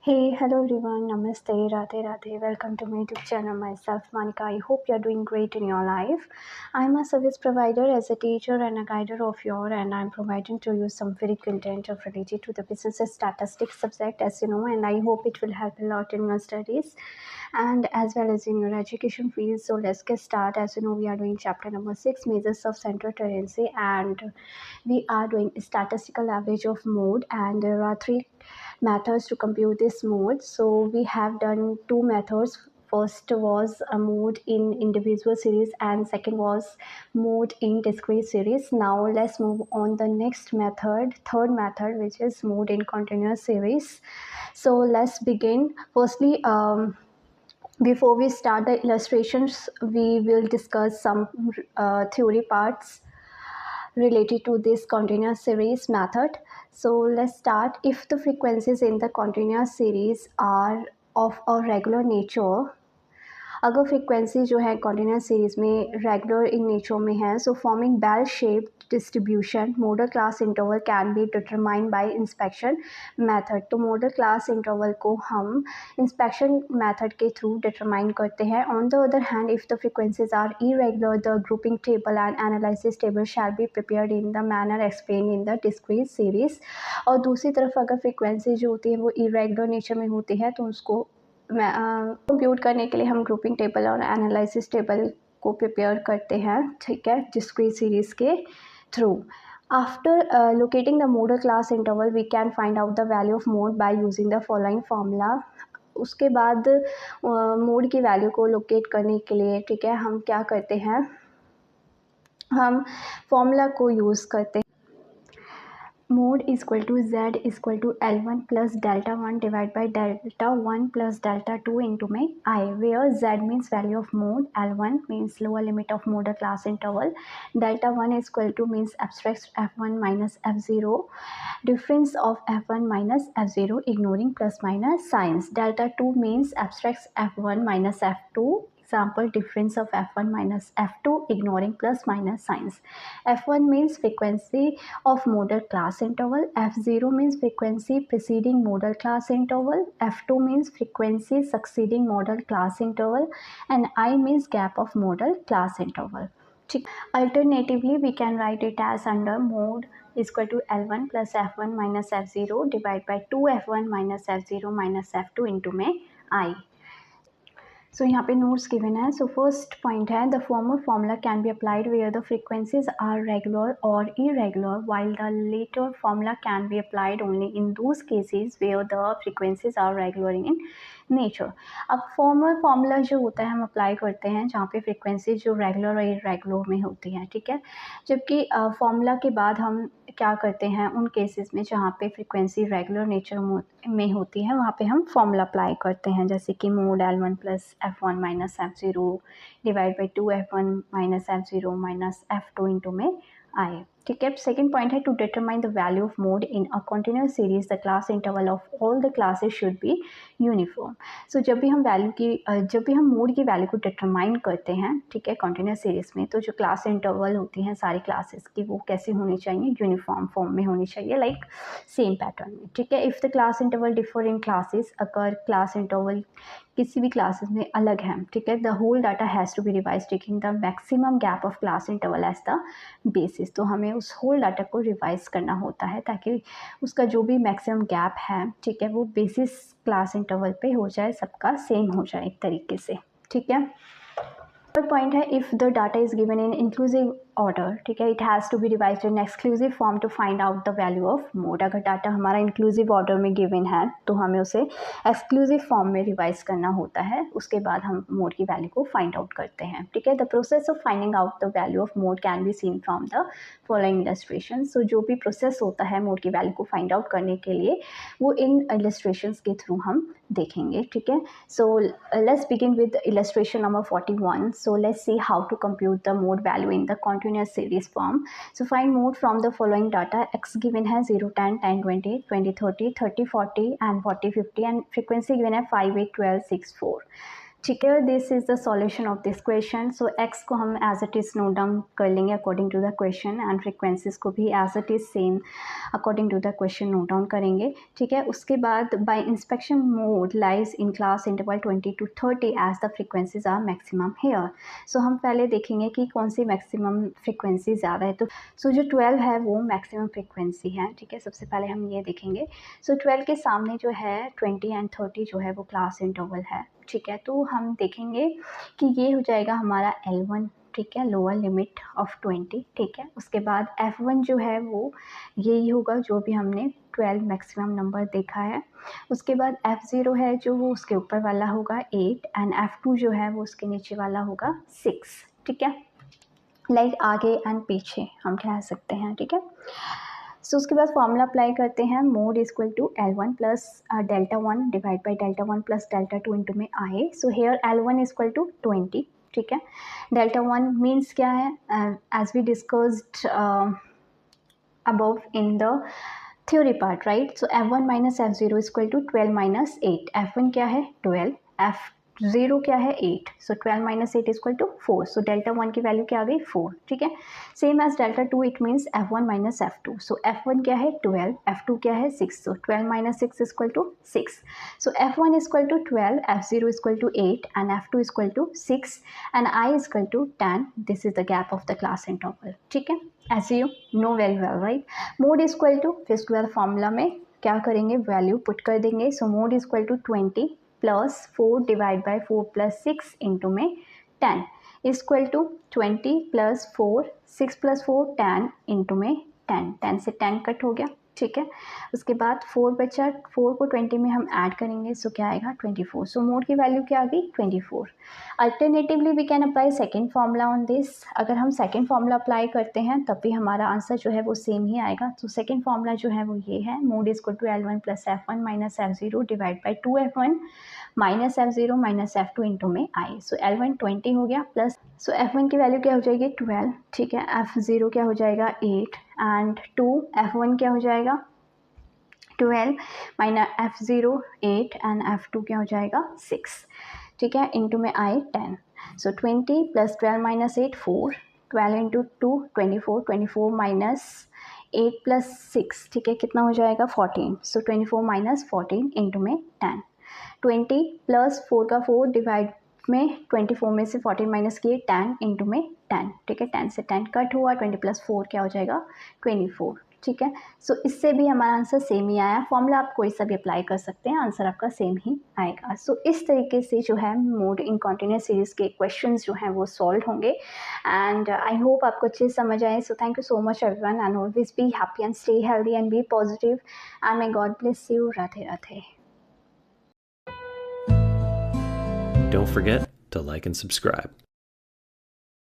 Hey, hello everyone. Namaste, Radhe Radhe. Welcome to my YouTube channel. Myself, Monica. I hope you're doing great in your life. I'm a service provider as a teacher and a guider of your, and I'm providing to you some very content of related to the business statistics subject, as you know, and I hope it will help a lot in your studies and as well as in your education field. So let's get started. As you know, we are doing chapter number 6, measures of central tendency, and we are doing statistical average of mode, and there are three methods to compute this mode. So we have done two methods. First was a mode in individual series and second was mode in discrete series. Now let's move on the next method, third method, which is mode in continuous series. So let's begin. Firstly, before we start the illustrations, we will discuss some theory parts related to this continuous series method. So let's start. If the frequencies in the continuous series are of a regular nature, अगर frequency जो है continuous series में regular in nature में है, so forming bell shaped distribution modal class interval can be determined by inspection method. तो modal class interval को हम inspection method के थ्रू डिटरमाइन करते हैं. On the other hand, if the frequencies are irregular, the grouping table and analysis table shall be prepared in the manner explain in the discrete series. और दूसरी तरफ अगर frequency जो होती है वो इरेगुलर नेचर में होती है तो उसको कंप्यूट करने के लिए हम ग्रुपिंग टेबल और एनालिसिस टेबल को प्रिपेयर करते हैं, ठीक है, डिस्क्रीट सीरीज के through. After locating the modal class interval we can find out the value of mode by using the following formula. उसके बाद मोड की वैल्यू को लोकेट करने के लिए, ठीक है, हम क्या करते हैं, हम फॉर्मूला को यूज़ करते हैं. Mode is equal to Z is equal to L1 plus delta 1 divided by delta 1 plus delta 2 into my I, where Z means value of mode, L1 means lower limit of modal class interval, delta 1 is equal to means abstract F1 minus F0, difference of F1 minus F0 ignoring plus minus signs. Delta 2 means abstract F1 minus F2, example difference of F1 minus F2 ignoring plus minus signs. F1 means frequency of modal class interval, F0 means frequency preceding modal class interval, F2 means frequency succeeding modal class interval, and I means gap of modal class interval. Alternatively, we can write it as under mode is equal to L1 plus F1 minus F0 divided by 2F1 minus F0 minus F2 into में I. सो यहाँ पे notes given है. So first point है, the former formula can be applied where the frequencies are regular और irregular, while the latter formula can be applied only in those cases where the frequencies are regular in nature. अब formal formula जो होता है हम apply करते हैं जहाँ पे फ्रीक्वेंसी जो रेगुलर और इरेगुलर में होती है, ठीक है, जबकि फॉर्मूला के बाद हम क्या करते हैं उन केसेस में जहाँ पे फ्रीक्वेंसी रेगुलर नेचर में होती है वहाँ पे हम फॉर्मूला अप्लाई करते हैं, जैसे कि mode L1 plus F1 minus F0 divide by 2F1 minus F0 minus F2 into में I, ठीक है. सेकेंड पॉइंट है, to determine the value of mode in a continuous series the class interval of all the classes should be uniform. So जब भी हम mode की value को determine करते हैं, ठीक है, कॉन्टिन्यूस सीरीज में, तो जो क्लास इंटरवल होती हैं सारी क्लासेस की वो कैसी होनी चाहिए, यूनिफॉर्म फॉर्म में होनी चाहिए, लाइक सेम पैटर्न में, ठीक है. If the class interval differ in classes, अगर क्लास इंटरवल किसी भी क्लासेस में अलग है, ठीक है, the whole data has to be revise taking the maximum gap of class interval as the basis. तो हमें उस होल डाटा को रिवाइज करना होता है ताकि उसका जो भी मैक्सिमम गैप है, ठीक है, वो बेसिस क्लास इंटरवल पे हो जाए, सबका सेम हो जाए एक तरीके से, ठीक है. थर्ड पॉइंट है, if the data is given in inclusive order, ठीक है, it has to be revise in exclusive form to find out the value of mode. अगर डाटा हमारा इंक्लूसिव ऑर्डर में गिवन है तो हमें उसे एक्सक्लूसिव फॉर्म में रिवाइज करना होता है, उसके बाद हम मोड की वैल्यू को फाइंड आउट करते हैं, ठीक है. The process of finding out the value of mode can be seen from the following illustration. So जो भी प्रोसेस होता है मोड की वैल्यू को फाइंड आउट करने के लिए वो इन इलस्ट्रेशंस के थ्रू हम देखेंगे, ठीक है. So let's begin with illustration number 41. So let's see how to compute the mode value in the continuous series form. So find mode from the following data. X given है 0, 10, 10, 20, 20, 30, 30, 40 and 40, 50 and frequency given है 5, 8, 12, 6, 4. ठीक है, this is the solution of this question. So x को हम as it is note down कर लेंगे according to the question, and frequencies को भी as it is same according to the question note down करेंगे. ठीक है, उसके बाद by inspection mode lies in class interval 20 to 30 as the frequencies are maximum here. सो हम पहले देखेंगे कि कौन सी मैक्सिमम फ्रिक्वेंसी ज़्यादा है. तो सो जो 12 है वो मैक्सिमम फ्रिक्वेंसी है. ठीक है, सबसे पहले हम ये देखेंगे. सो 12 के सामने जो है 20 एंड 30 जो है वो क्लास इंटरवल है. ठीक है, तो हम देखेंगे कि ये हो जाएगा हमारा L1. ठीक है, लोअर लिमिट ऑफ 20. ठीक है, उसके बाद F1 जो है वो यही होगा जो भी हमने 12 मैक्सिमम नंबर देखा है. उसके बाद F0 है जो वो उसके ऊपर वाला होगा 8, एंड F2 जो है वो उसके नीचे वाला होगा 6. ठीक है, लाइक आगे एंड पीछे हम कह सकते हैं. ठीक है, सो उसके बाद फॉर्मूला अप्लाई करते हैं. Mode is equal to L1 plus delta 1 divide by delta 1 plus delta 2 into में i. So here L1 is equal to 20. ठीक है, डेल्टा 1 मीन्स क्या है, as we discussed above in the theory part, right? So F1 minus F0 is equal to 12 minus 8. F1 क्या है 12, F0 क्या है 8. So 12 minus 8 is equal to 4. So delta 1 की value क्या आ गई 4. ठीक है, same as delta 2 it means F1 minus F2. So F1 क्या है 12, F2 क्या है 6. So 12 minus 6 is equal to 6. So F1 is equal to 12, F0 is equal to 8, and F2 is equal to 6, and I is equal to 10. This is the gap of the class interval. ठीक है, as you know very well, right? Mode is equal to, फिर उसके बाद formula में क्या करेंगे, value put कर देंगे. So mode is equal to 20 plus 4 divide by 4 plus 6 into में 10 is equal to 20 plus 4 6 plus 4 10 into में 10. 10 से 10 कट हो गया. ठीक है, उसके बाद 4 बचा, 4 को 20 में हम ऐड करेंगे. सो क्या आएगा 24. सो मोड की वैल्यू क्या आ गई 24. Alternatively we can apply second formula on this. अगर हम सेकेंड फार्मूला अप्लाई करते हैं तब भी हमारा आंसर जो है वो सेम ही आएगा. तो सेकेंड फार्मूला जो है वो ये है. Mode is equal to L1 plus F1 minus F0 divide by 2F1 minus F0 minus F2 into में आई. सो L1 20 हो गया प्लस, सो F1 की वैल्यू क्या हो जाएगी 12. ठीक है, F0 क्या हो जाएगा 8, एंड 2 F1 क्या हो जाएगा 12 माइनस F0 8, एंड F2 क्या हो जाएगा 6. ठीक है, इंटू में आई 10. सो 20 plus 12 minus 8 4, 12 into 2 24, 24 minus 8 plus 6. ठीक है, कितना हो जाएगा 14. सो 24 माइनस 14 इंटू में 10. 20 प्लस 4 का 4 डिवाइड में 24 में से 14 माइनस किए 10 इंटू में 10. ठीक है, 10 से 10 कट हुआ. 20 प्लस 4 क्या हो जाएगा 24. ठीक है, सो इससे भी हमारा आंसर सेम ही आया. फॉर्मूला आप कोई सा भी अप्लाई कर सकते हैं, आंसर आपका सेम ही आएगा. सो इस तरीके से जो है मोड इन कॉन्टिन्यूस सीरीज़ के क्वेश्चंस जो हैं वो सॉल्व होंगे, एंड आई होप आपको अच्छे से समझ आए. So thank you so much everyone, and always be happy and stay healthy and be positive, and may God bless you. Radhe Radhe. Don't forget to like and subscribe.